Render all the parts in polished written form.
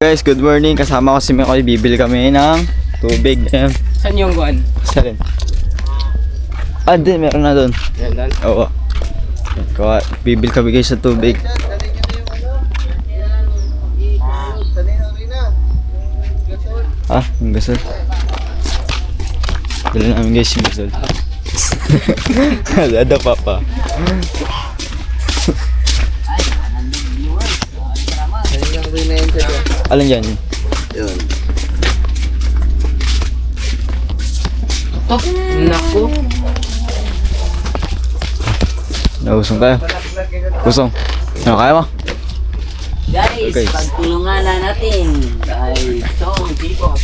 Guys, good morning. Kasama ko si Mikoy. Bibili kami ng tubig. Ayan. Saan yung guan? Saan? Ah, din. Meron na doon. Yan doon? Oo. Bibili kami guys sa tubig. Ah, yung gasol. Dala namin guys yung gasol. Ada papa. Alin dyan? Yun. Oh, naku. Nausong tayo. Usong. Ano kaya mo? Guys, Okay. pagtulungan na natin. Ay, song, tipo.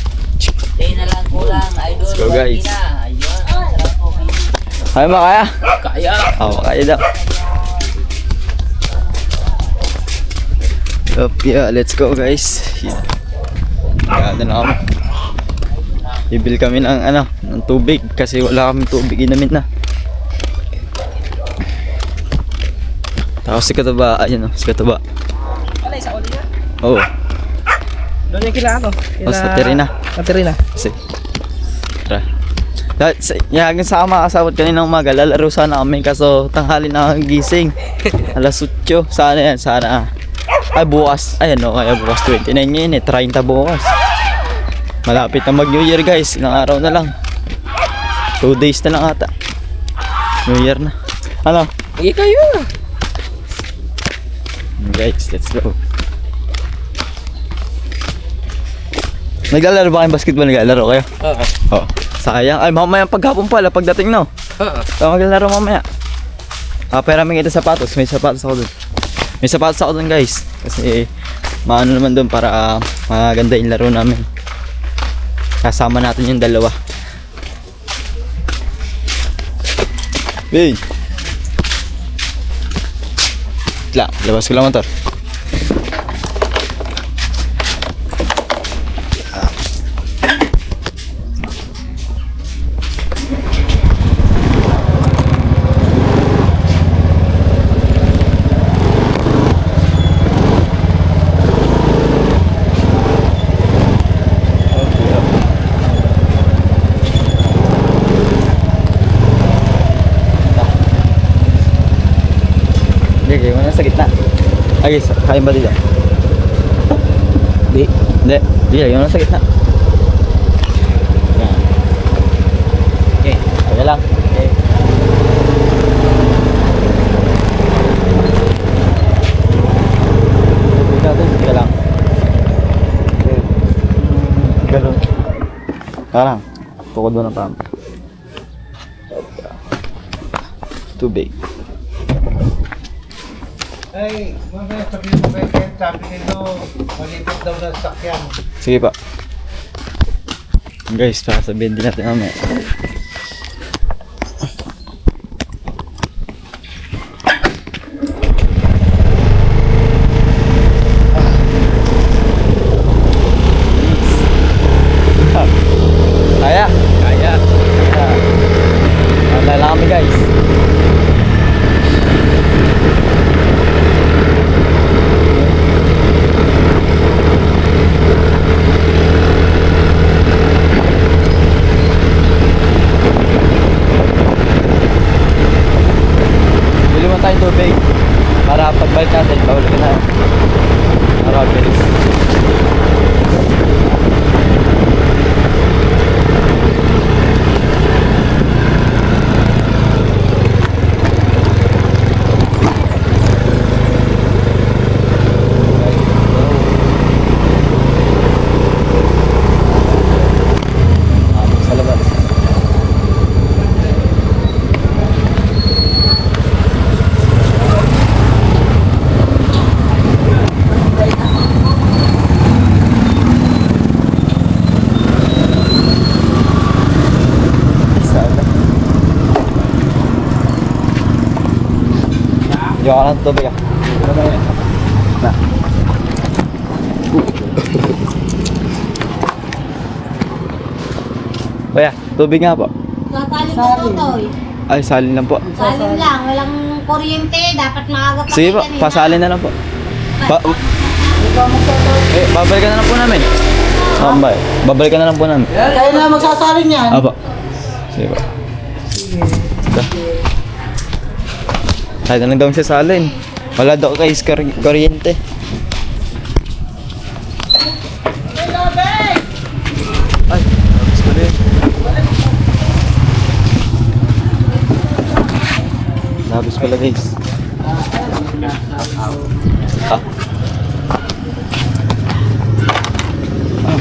Tayo na lang kulang, idol. Let's go, guys. Martina. Ayun, ang sarap po. Kaya mo kaya? Kaya. Oo, kaya daw. Up, yeah, let's go guys. Yeah. Kaya na kami. Bibili kami ng ng tubig kasi wala kaming tubig, inamin na. Tapos si Kataba, ayun o, si Kataba. Alay, sa uli niya? Oo. Doon yung kila ano? O, sa Terina. Katerina. Kasi, tara. Hanggang sa makasabot kanina umaga, lalaro sana kami kaso tanghali na gising. Alas 8, sana yan, sana. Ay bukas, ayan o, kaya bukas 29 ngayon 30 bukas. Malapit na mag New Year guys, ilang araw na lang. 2 days na lang ata. New Year na. Ano? Hindi kayo. Guys, let's go. Naglalaro ba kayong basketball? Naglalaro kayo? Oo. Oo. Sayang. Ay, mamaya paghapon pala, pagdating no. Oo. Maglalaro mamaya. Pera may kita sapatos. May sapatos ako dun. May sapatos ako dun guys. Kasi maano naman dun para maganda yung laro namin. Kasama natin yung dalawa. Hey! Labas ko lang motor. Sige, muna sa gitna. Okay, kaya ba dito? Hindi, yun lang sa gitna. Yan. Okay, kaya lang. Okay. Kaya lang. Okay. Ganun. Kaya lang. Tukod mo ng pam. Tubig. Ay, mamaya sabihin mo kay Ken, sabi nilo, malipot daw na sakyan. Sige pa. Guys, sabihin din natin mamaya. Kaya? Kaya. Kaya lang kami guys. Bili mo tayong tubig para pagbalik natin, bawal ka na. Para bilis. Sa labas. Yung ka ng tubig ah. Na. Kuya, tubig nga po. Sasalin ko to, Toy. Ay, salin lang po. Salin lang, walang kuryente, dapat maaga pa Sige po, kanina. pasalin na lang po. babalikan na lang po namin. Babalikan na lang po namin. Kayo na magsasalin yan. Apa. Sige ba. Ito. Kahit na lang daw siya salin. Wala daw kayo kuryente. Ay, labis ko rin. Labis pala guys. Ah.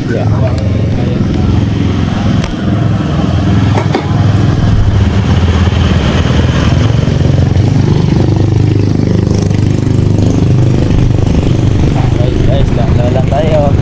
Yeah. Guys, lang tayo.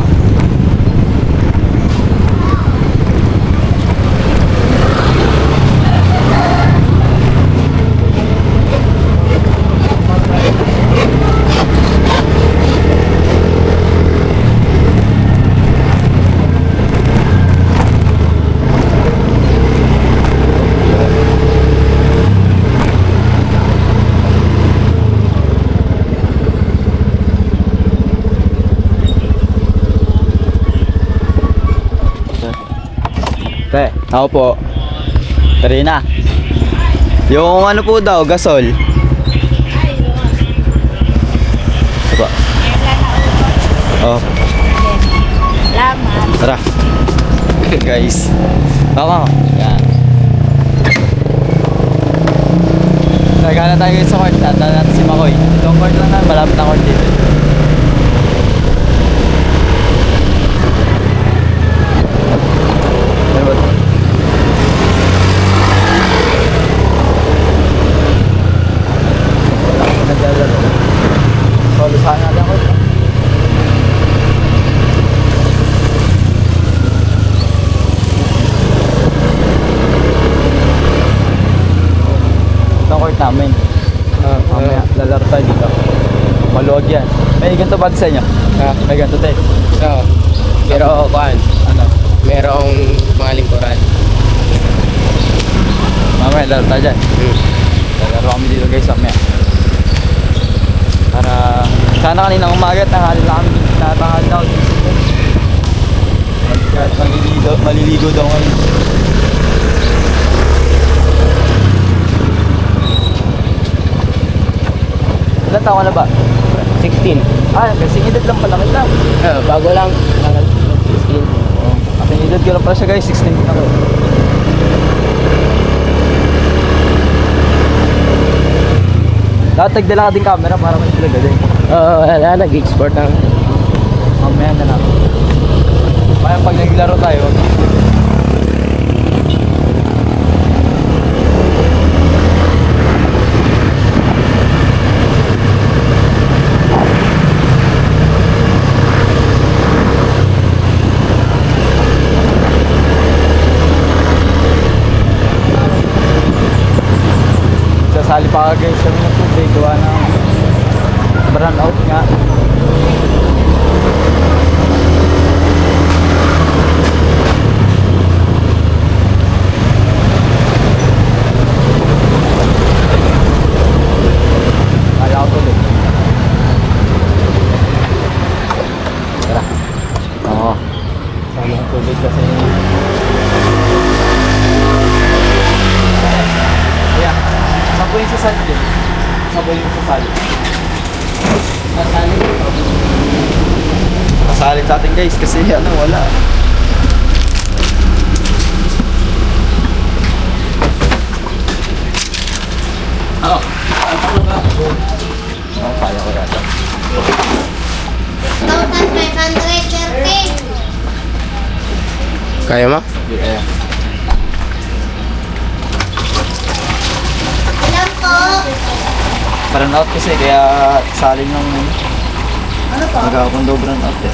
Te, ako po. Karina. Yung ano po daw, gasol. Diba? Oh, Salamat. tara. Guys. Baka. Yan. Nagana tayo sa court. Tata natin si Makoy. Itong court lang na. Malapit na court dito. Ano ba ito? Naglalaro. So, lusahan natin ako. Itong court namin. Mamaya, lalaro tayo dito. Maluwag yan. May ganito ba sa inyo? May ganito tayo. Oo. Pero, kuhan. Ano? Merong mga lingkuran. Mamaya, laro tayo dyan. Lalaro kami dito guys, mamaya. Para, sana kanina umaga, tanghali na kami. Tanghali na ako dito. Maliligo daw ngayon. Ilan taon ka na ba? 16. Kasing edad lang pala kita. Bago lang. 16. Kasing edad ko lang pala siya guys, 16 din ako. Lahat nagdala ka din camera para may talaga din. Oo, wala. Nag-export na. Mamaya na lang. Mamaya pag naglaro tayo, sasali pa ka guys kami ng tubig, gawa ng brand out nga. Kala ko tuloy. Tara. Oo. Sali ng tubig kasi yeah. Sabo yung sasali din. Sabo yung sasali. Sasali dito. Sasali sa atin guys kasi ano wala. Oo. Ano ba? Oo, kaya ko yata. 1,530. Kaya mo? Hindi kaya. Ilan po? Brand out kasi kaya salin ng magkakakundo brand out eh.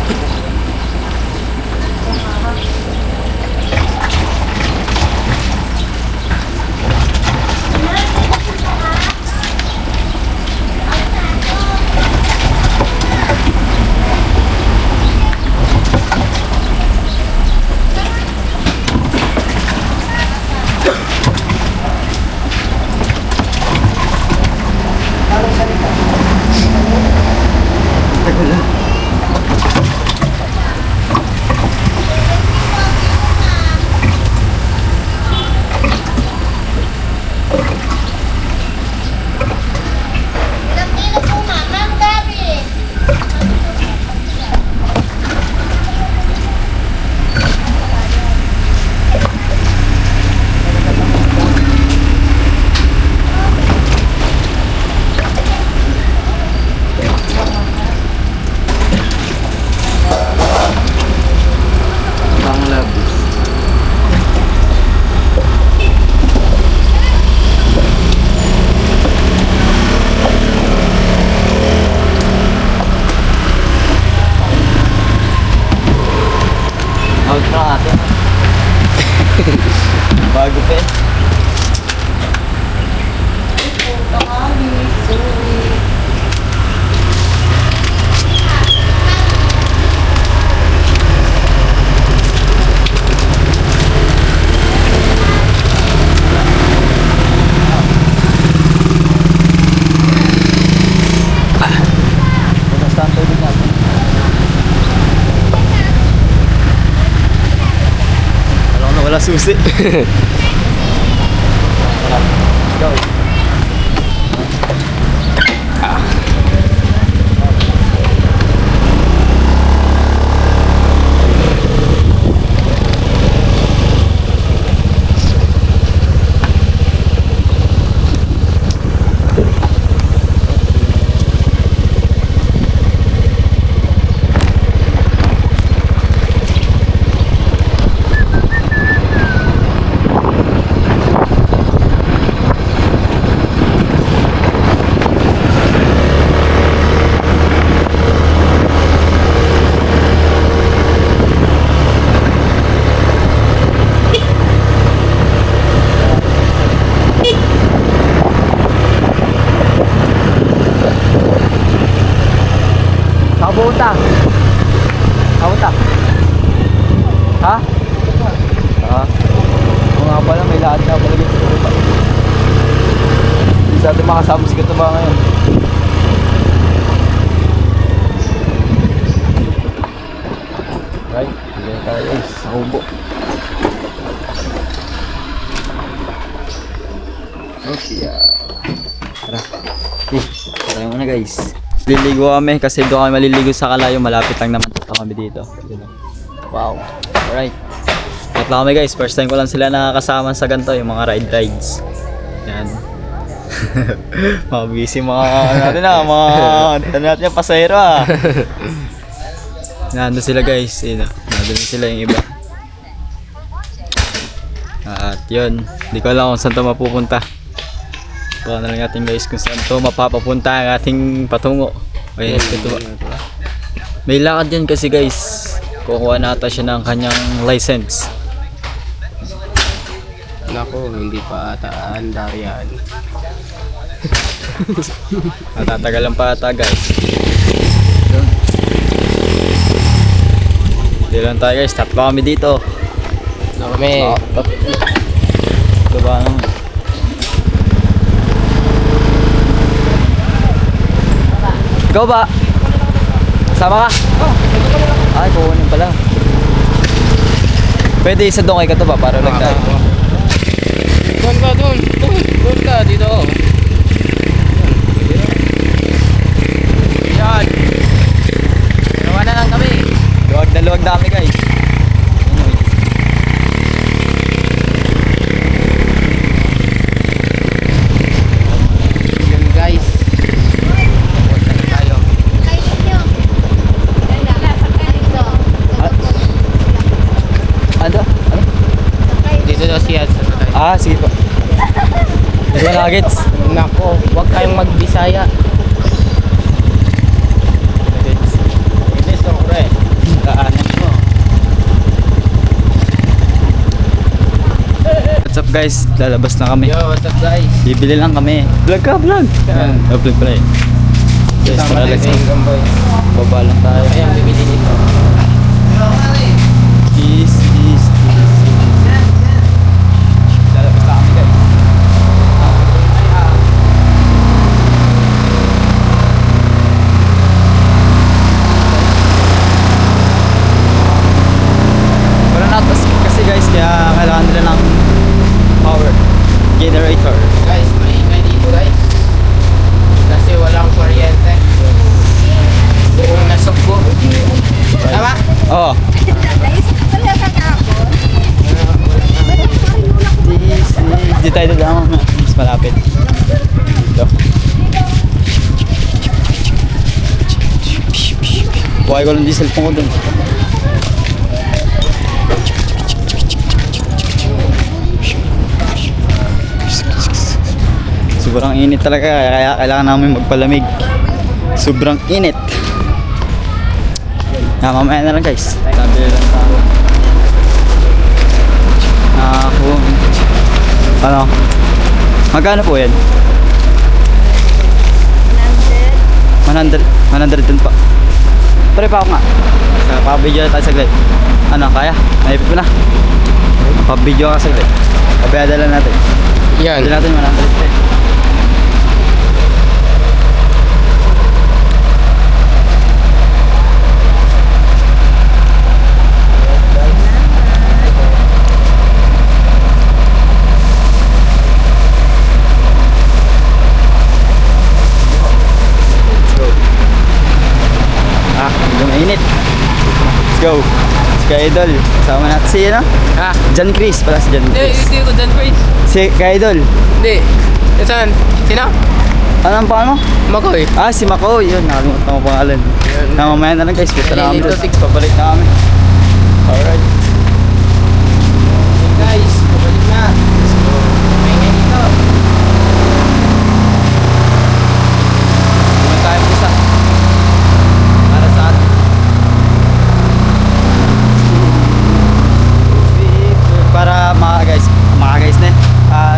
Wala susi. Go. Kabuta. Kabuta. Ha? Ha? Oo nga pala, may lahat na pala dito. Hindi sa atin makasama si Katuba ngayon. Right, hindi tayo guys, sa hubo. Okay, tara. Tara muna guys. Liligo kami kasi doon kami maliligo sa Kalayo, malapit lang naman kami dito. Wow. Alright. Tatlo kami guys, first time ko lang sila nakakasama sa ganito, yung mga rides. Yan. Mga busy mga natin natin yung pasahero ah. Nandun sila guys, nandun sila yung iba. At yun, hindi ko alam kung saan ito mapupunta. Baka na lang natin guys kung saan ito mapapapunta ang ating patungo. Ayan, ito. May lakad yan kasi guys. Kukuha nata siya ng kanyang license. Nako, hindi pa ata andar yan. Natatagalan pa ata guys. Hindi lang tayo guys, tatlo kami dito. No kami. Diba naman? Ikaw ba? Sama ka? Ay, kukunin pala. Pwede isa doon kay Katuba para lang tayo. Doon ka, doon ka, dito. Yan. Nawa na lang kami. Luwag na kami guys. Yun guys. Punta na tayo. Ano? Dito daw siya sa tayo. Ah, sige po. Ito na gets. Nako, huwag kayong magbisaya. What's up guys? Lalabas na kami. Yo, what's up guys? Bibili lang kami. Vlog ka, vlog. Yan, vlog pala eh. Guys, Sama tara, tayo let's sa go. Ingram boy. Baba lang tayo. Ayan, bibili dito. Cheese. Lalabas na kami guys. Wala na kasi guys, kaya kailangan nila ng power generator. Guys, maingay dito guys. Kasi walang kuryente. Buong nasugbo. Tama? Oo. Di tayo dadama, mas malapit. Dito. Buhay ko lang di cellphone ko dun. Sobrang init talaga, kaya kailangan namin magpalamig. Sobrang init. Mamaya na lang guys. Sabi lang tayo. Ako. Ano? Magkano po yan? 100 din pa. Pare pa ako nga. Sa pa-video na tayo saglit. Ano, kaya? Naipit mo na. Pa-video ka saglit. Pabayada lang natin. Yan. Hindi natin 100. go. Si Ka-Idol. Kasama natin si ano? Ha? John Chris pala si John Hindi, Chris. hindi ko done first. Si Ka-Idol. Hindi. Saan? Sino? Ano ang pangalan mo? Makoy. Ah, si Mako. Yun, nakalimutan ko pangalan. Na mamaya na lang guys. Punta na kami Dito, doon. six. Pabalik na kami. Alright. Okay guys, pabalik na. So, may nga dito. Pumunta tayo isa. Para sa atin. Para mga guys na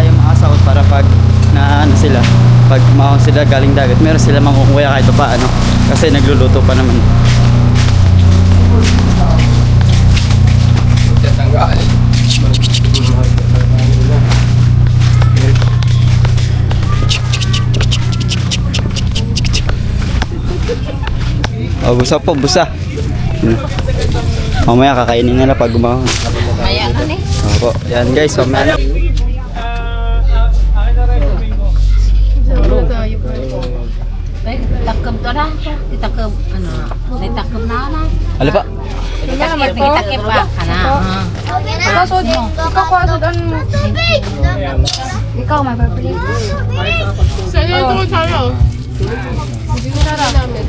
yung mga sahod para pag na ano sila, pag mahon sila galing dagat, meron sila makukuha kahit pa ano, kasi nagluluto pa naman. Tatanggal. Oh, busa po, busa. Mamaya kakainin nila pag gumahon. Maya na ni. Opo, yan guys, mamaya na. Ay, takam to na. Itakam, ano, may takam na. Ano pa? Itakip pa. Kana. Kasod, kakasod ang... Ikaw, may babalik. Sa'yo ito sa'yo. Hindi mo na namin.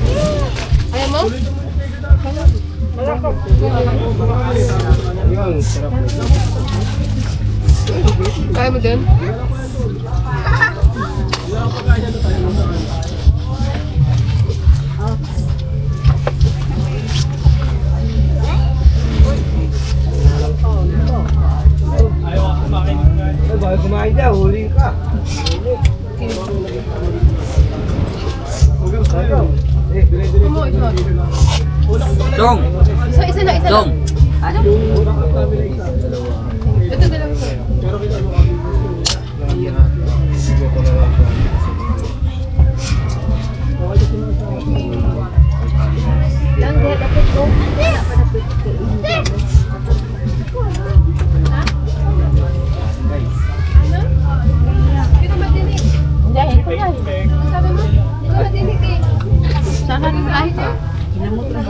Ayaw mo? Kaya mo din? Ay, kumain daw, huli ka. Dong! Isa na. Dong! Ito na lang ito. Lang, dahil dapat ko. Ito matinig. Dahil ko na. Sabi mo? Ito matinig eh. Sana ni kahit eh. Kinamot na.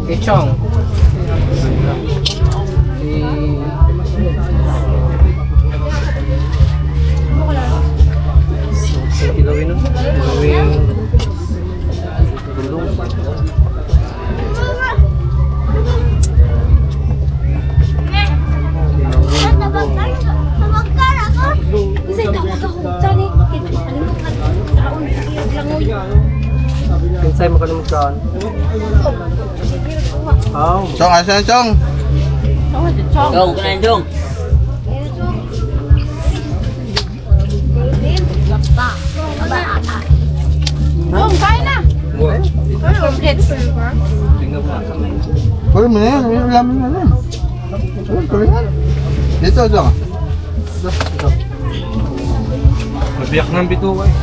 Kichong. Kilawin nun. Kilawin. Kasi tawag ako. Sani, kalimutan. Taon, sige, langoy. Pinsay mo ka naman saan? Chong, asan Chong? Dong, kunain dong. Oh, kain na. Complete. Pwede mo na yan, may lamin na yan. Pwede yan. Dito, Chong. Mabiyak ng bituwa eh.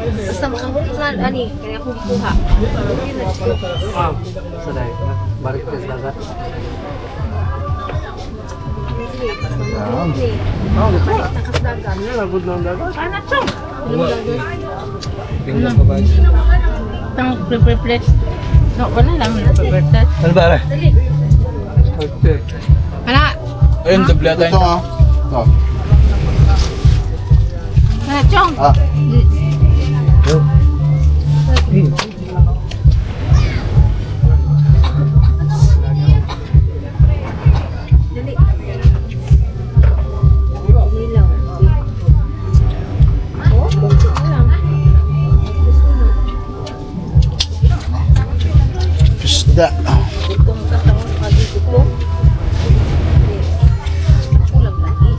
Basta makahuli na, ani, kaya akong gikuha. Sa dahil. Balik ka sa dagat. Takas dagan. Nalagod na ang dagat. Ano, chong? Tingnan ka ba? Tang prepare. No, wala lang prepare. Ano ba rin? Dali. Okay. Ana, Ayun, doble tayo. Ito nga. Ito. ana, chong. Ah. Dali. Ilaw. Oh, lang. Isda. Itong katawang pagigit ko. Kulang lagi.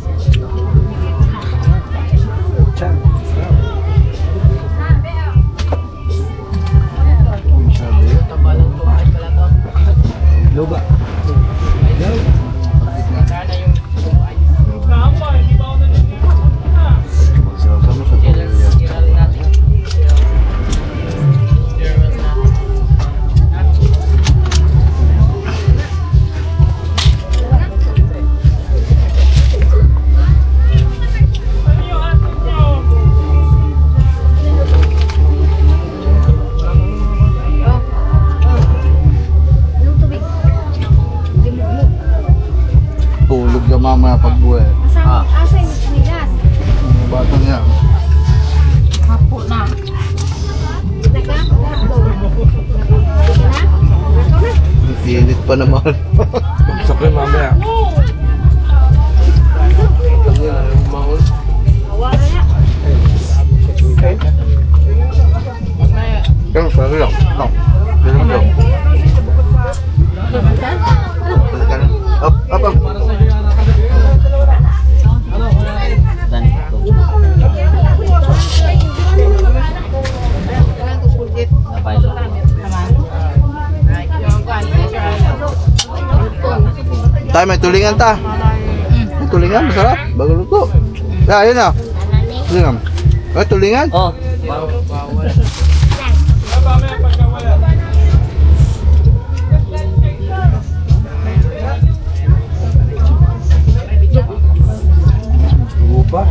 ka mamaya pag-uwi. Asa yung migas? Mga batang yan. Hapo na. Teka, Init pa naman. Sakli mamaya. Kaya pwede lang. Ganun lang. Up, up, up. Tay, may tulingan ta. May tulingan, masarap. Bago luto. Ayun na. Tulingan. May tulingan? Oh, Lupa.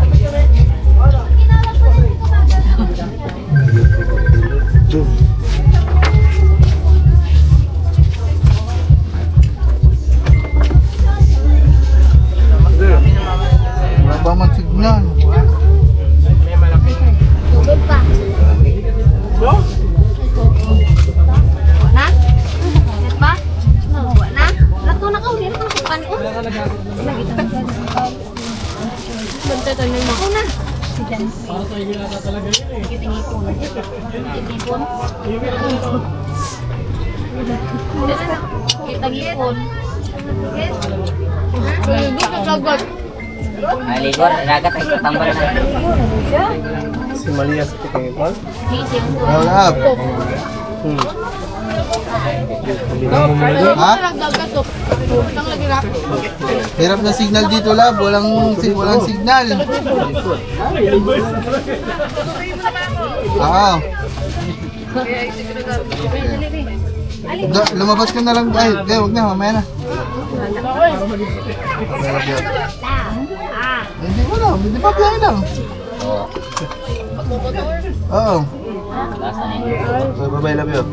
Wala ba man signal? tubig pa. Na? Net pa? Wa na? Lato na ka, uli na ka. Ano? Bantay tayo na ako na. Para tayo ginata talaga yun eh. Kitingipon. Kitingipon? Kitangipon. Hindi ka kagad. Maligor, ragat ay tambal na. Si Malia sa Tikingipon. Wala. Ha? Hirap na signal dito, lab. Walang signal. Ah. Lumabas ka na lang. Ay, wag na, mamaya na. Hindi mo na, hindi pa biyahe lang. Oo. Bye-bye, love you.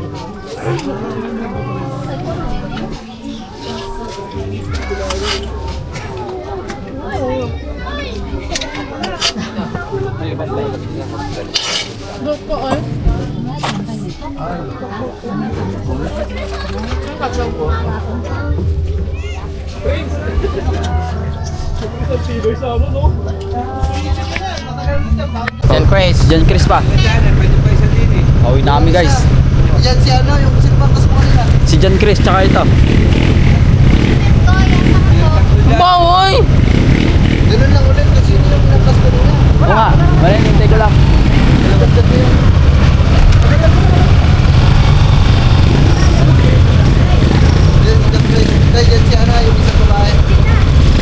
John Chris pa. Pauwi na kami guys. Yan si ano, yung silbangkas mo nila. Si John Chris tsaka ito. Bawoy! Ganun lang ulit kasi hindi lang pinakas ko nila. Oo nga, wala hintay ko lang. Yan si ano, yung isang babae.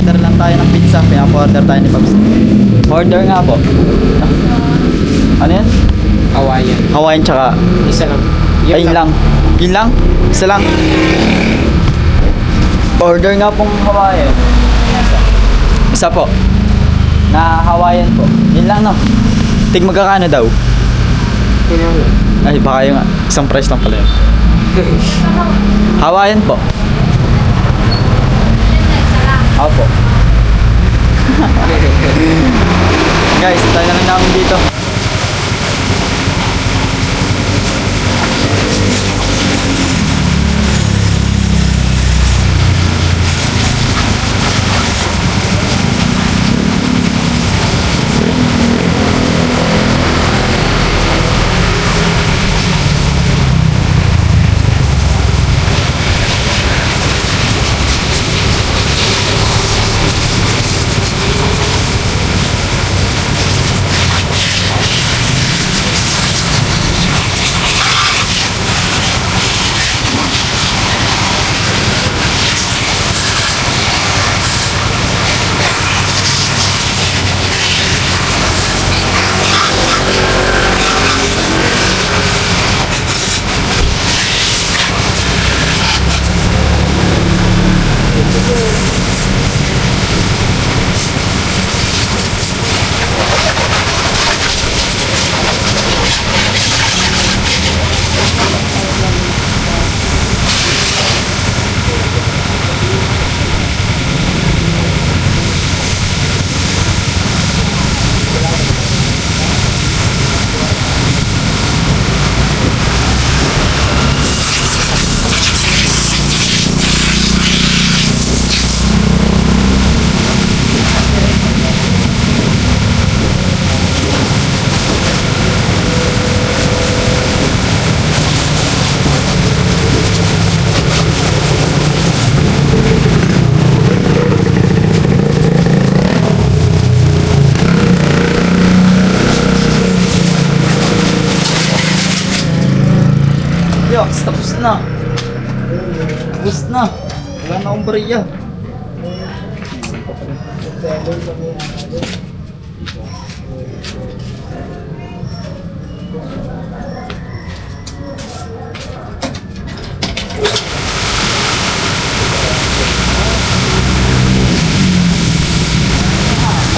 Order lang tayo ng pizza, pinapo-order tayo ni Pops. Order nga po. Ano yan? Hawaiian. Hawaiian tsaka Isa lang. ayun lang. Yun lang? Isa lang. Order nga pong Hawaiian. Isa po. Na Hawaiian po. Yun lang no. Tig magkakano daw? Ay baka yung isang price lang pala yun. Hawaiian po. Opo. Guys, tayo na lang namin dito. na. Ubus na. Wala na akong bariya.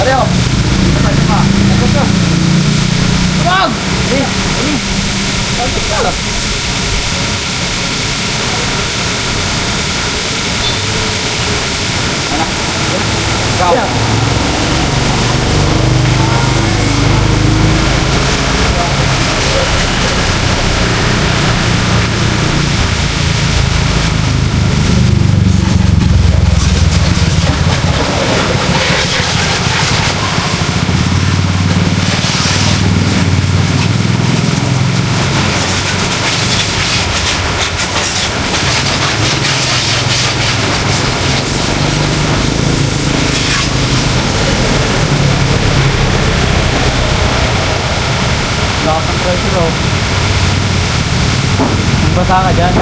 Areo! Wag! Lakas ang pressure oh. Basa ka dyan.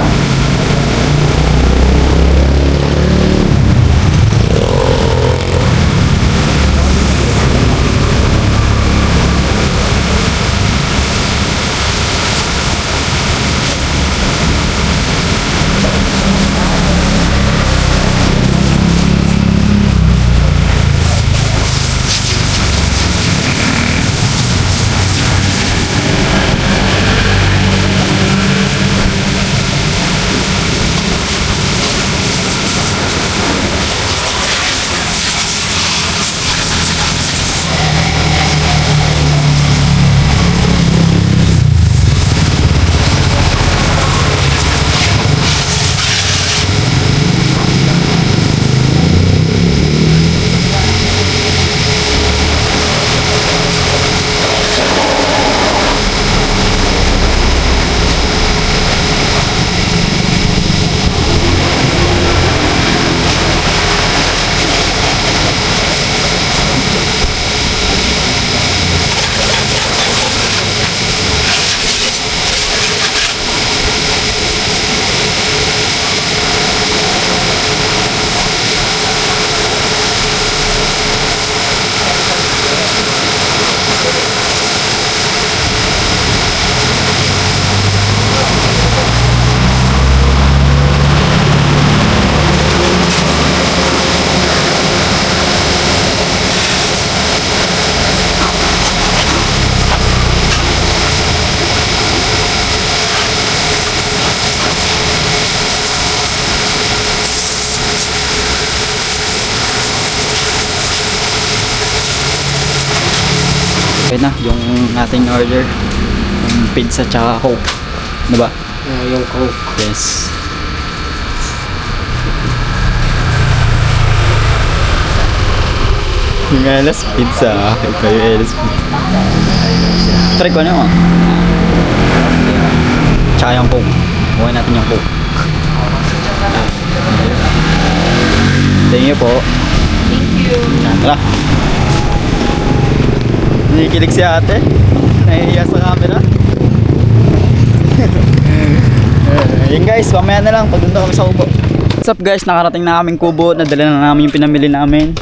Okay na yung ating order, yung pizza tsaka coke, diba? Yung coke. Yes. Yung alas pizza. Ito yung alas pizza. Try ko na mo. Tsaka yung coke. Buhay natin yung coke. Thank you po. Thank you. Yan, tara. Nakikilig si ate. Nahihiya sa camera. Yun guys, mamaya na lang pag doon kami sa kubo. What's up guys, nakarating na kaming kubo. Nadala na namin yung pinamili namin.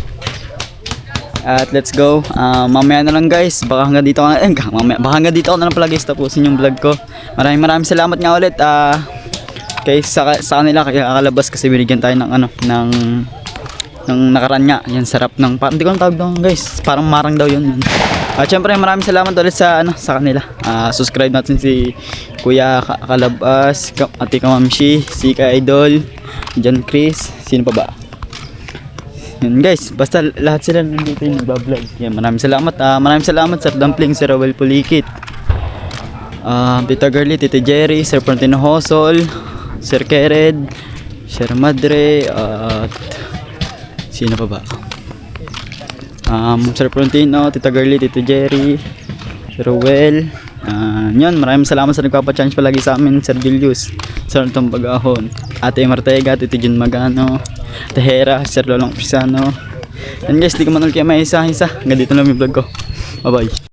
At let's go. Mamaya na lang guys. Baka hanggang dito baka hanggang dito ako na lang pala guys tapusin yung vlog ko. Maraming salamat nga ulit kay sa kanila kaya kakalabas kasi binigyan tayo ng ng nakaraan nga. Yan sarap ng parang hindi ko lang tawag doon guys. Parang marang daw yun. At syempre maraming salamat ulit sa sa kanila. Subscribe natin si Kuya Kalabas, Ate Kamamshi, si Ka Idol, John Chris, sino pa ba? Yan guys, basta lahat sila nandito yung nagbablog. Yan, maraming salamat. Maraming salamat Sir Dumpling, Sir Rowel Pulikit, Tita Girly, Tita Jerry, Sir Frontino Hosol, Sir Kered, Sir Madre, at sino pa ba? Sir Frontino, Tita Girly, Tita Jerry, Sir Rowel. Yun, maraming salamat sa nagpapa-challenge palagi sa amin, Sir Julius, Sir Antong Bagahon, Ate Martega, Titi Jun Magano, Tehera, Sir Lolong Pisano. Yan guys, di ko man ulit kayo may isa. Hanggang dito lang yung vlog ko. Bye bye.